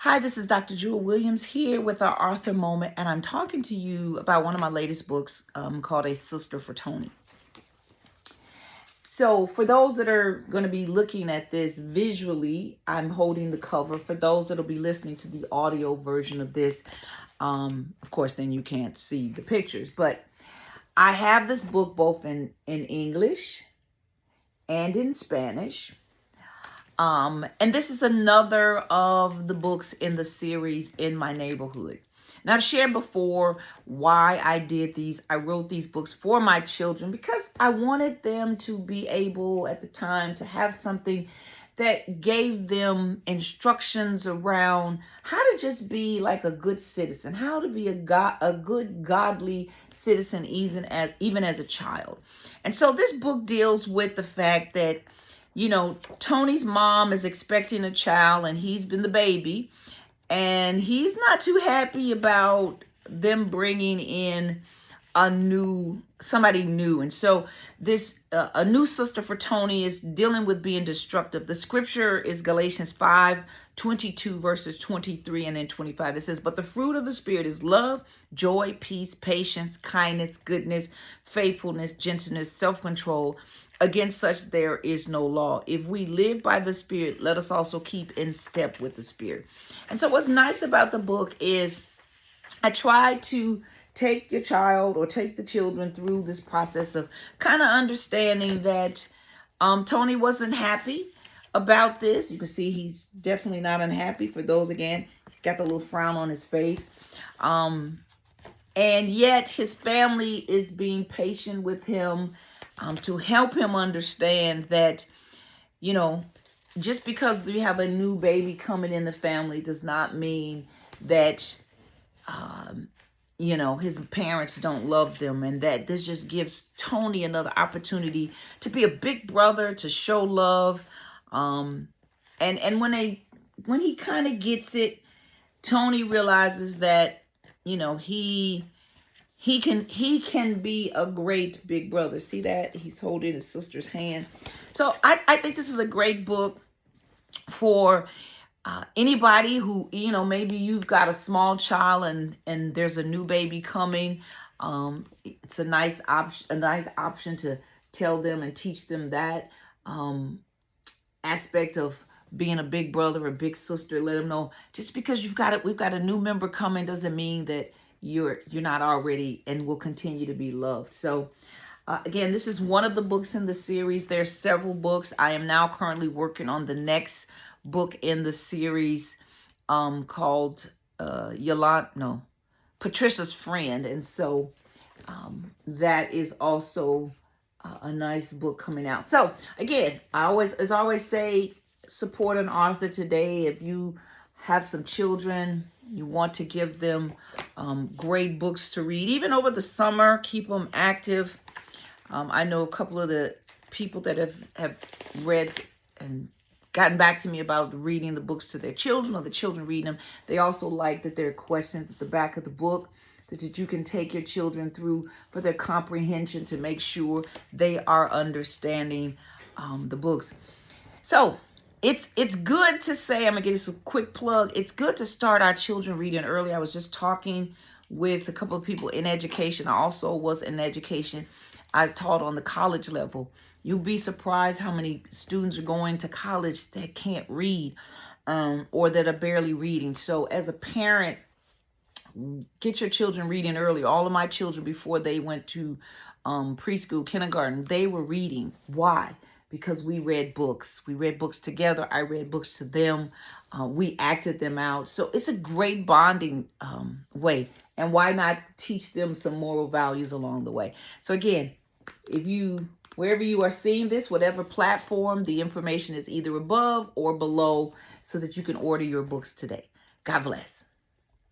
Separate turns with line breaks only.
Hi, this is Dr. Jewel Williams here with our author moment, and I'm talking to you about one of my latest books called A Sister for Tony. So for those that are going to be looking at this visually, I'm holding the cover. For those that will be listening to the audio version of this, of course, then you can't see the pictures. But I have this book both in English and in Spanish. And this is another of the books in the series In My Neighborhood. Now, I've shared before why I did these. I wrote these books for my children because I wanted them to be able at the time to have something that gave them instructions around how to just be like a good citizen, how to be a good godly citizen even as a child. And so this book deals with the fact that Tony's mom is expecting a child and he's been the baby, and he's not too happy about them bringing in somebody new. And so this a new sister for Tony is dealing with being destructive. The scripture is Galatians 5:22 verses 23 and then 25. It says, "But the fruit of the Spirit is love, joy, peace, patience, kindness, goodness, faithfulness, gentleness, self-control. Against such there is no law. If we live by the Spirit, let us also keep in step with the Spirit." And so what's nice about the book is I try to take your child or take the children through this process of kind of understanding that Tony wasn't happy about this. You can see he's definitely not unhappy. For those, again, he's got the little frown on his face. And yet his family is being patient with him to help him understand that, just because we have a new baby coming in the family does not mean that, his parents don't love them, and that this just gives Tony another opportunity to be a big brother, to show love. And when he kind of gets it, Tony realizes that, he can be a great big brother. See that? He's holding his sister's hand. So I think this is a great book for anybody who, maybe you've got a small child and there's a new baby coming. It's a nice option to tell them and teach them that aspect of being a big brother or big sister. Let them know just because we've got a new member coming doesn't mean that you're not already and will continue to be loved. So again, this is one of the books in the series. There's several books. I am now currently working on the next book in the series called Patricia's Friend. And so that is also a nice book coming out. So again, as I always say, support an author today. If you have some children, you want to give them great books to read, even over the summer, keep them active. I know a couple of the people that have read and gotten back to me about reading the books to their children, or the children reading them. They also like that there are questions at the back of the book that you can take your children through for their comprehension to make sure they are understanding the books. So it's good to say, I'm going to give this a quick plug. It's good to start our children reading early. I was just talking with a couple of people in education. I also was in education. I taught on the college level. You'll be surprised how many students are going to college that can't read or that are barely reading. So as a parent, get your children reading early. All of my children, before they went to preschool, kindergarten, they were reading. Why? Because we read books. We read books together. I read books to them. We acted them out. So it's a great bonding way. And why not teach them some moral values along the way? So again, wherever you are seeing this, whatever platform, the information is either above or below so that you can order your books today. God bless.